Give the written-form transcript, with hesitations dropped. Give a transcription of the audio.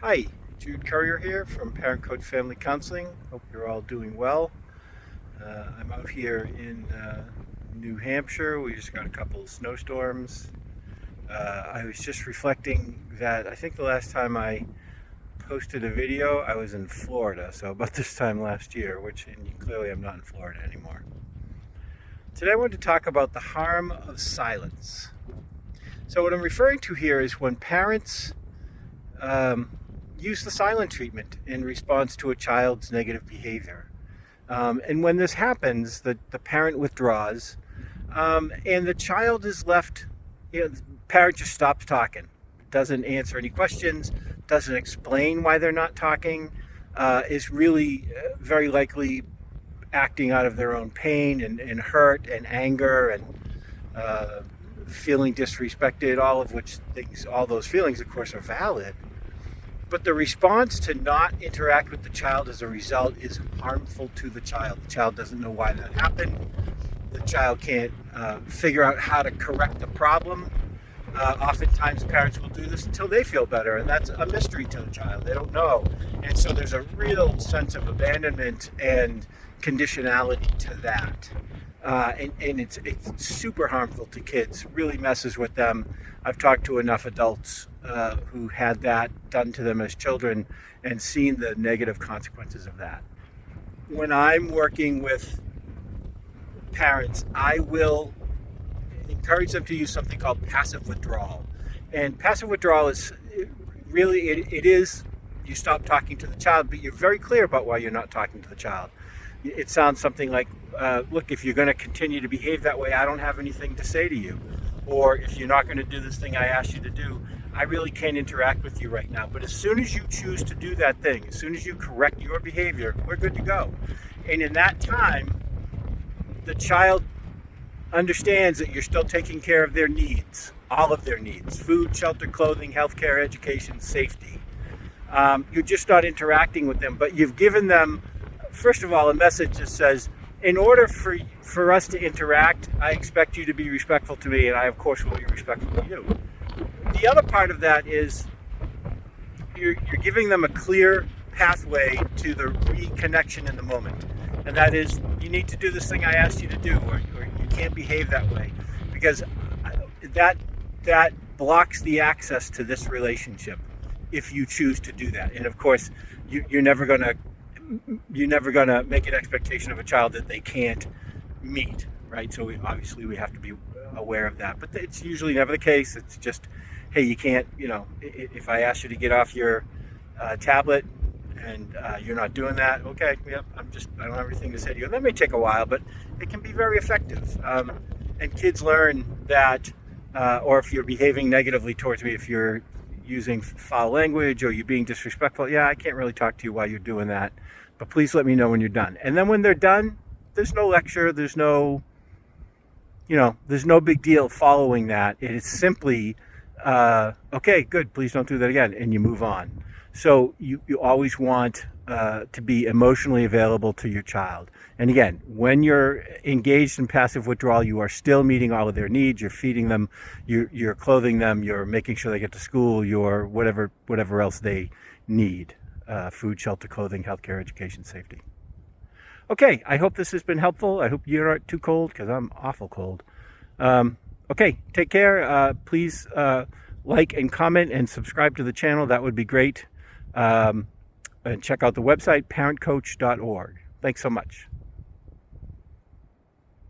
Hi, Jude Currier here from Parent Coach Family Counseling. Hope you're all doing well. I'm out here in New Hampshire. We just got a couple of snowstorms. I was just reflecting that I think the last time I posted a video, I was in Florida, so about this time last year, and clearly I'm not in Florida anymore. Today I want to talk about the harm of silence. So what I'm referring to here is when parents use the silent treatment in response to a child's negative behavior. And when this happens, the parent withdraws, and the child is left, the parent just stops talking, doesn't answer any questions, doesn't explain why they're not talking, is really very likely acting out of their own pain and hurt and anger and feeling disrespected, all those feelings, of course, are valid. But the response to not interact with the child as a result is harmful to the child. The child doesn't know why that happened. The child can't figure out how to correct the problem. Oftentimes parents will do this until they feel better, and that's a mystery to the child. They don't know. And so there's a real sense of abandonment and conditionality to that. And it's super harmful to kids, really messes with them. I've talked to enough adults who had that done to them as children and seen the negative consequences of that. When I'm working with parents, I will encourage them to use something called passive withdrawal. And passive withdrawal is really, it is, you stop talking to the child, but you're very clear about why you're not talking to the child. It sounds something like, look, if you're going to continue to behave that way, I don't have anything to say to you. Or if you're not going to do this thing I asked you to do, I really can't interact with you right now. But as soon as you choose to do that thing, as soon as you correct your behavior, we're good to go. And in that time, the child understands that you're still taking care of their needs, all of their needs: food, shelter, clothing, healthcare, education, safety. You're just not interacting with them, but you've given them, first of all, a message that says, in order for us to interact, I expect you to be respectful to me, and I, of course, will be respectful to you. The other part of that is you're giving them a clear pathway to the reconnection in the moment. And that is, you need to do this thing I asked you to do, or you can't behave that way, because that blocks the access to this relationship if you choose to do that. And of course, you're never going to make an expectation of a child that they can't meet, right? So we have to be aware of that, but it's usually never the case. It's just, hey, you can't, if I ask you to get off your tablet and you're not doing that, okay, yep, I don't have anything to say to you. And that may take a while, but it can be very effective. And kids learn that, or if you're behaving negatively towards me, if you're using foul language or you're being disrespectful, yeah, I can't really talk to you while you're doing that, but please let me know when you're done. And then when they're done, there's no lecture, there's no big deal following that. It is simply, okay, good, please don't do that again, and you move on. So you always want to be emotionally available to your child. And again, when you're engaged in passive withdrawal, you are still meeting all of their needs. You're feeding them, you're clothing them, you're making sure they get to school, you're whatever else they need: food, shelter, clothing, healthcare, education, safety. Okay, I hope this has been helpful. I hope you're not too cold, because I'm awful cold. Okay, take care. Please like and comment and subscribe to the channel. That would be great. And check out the website, parentcoach.org. Thanks so much.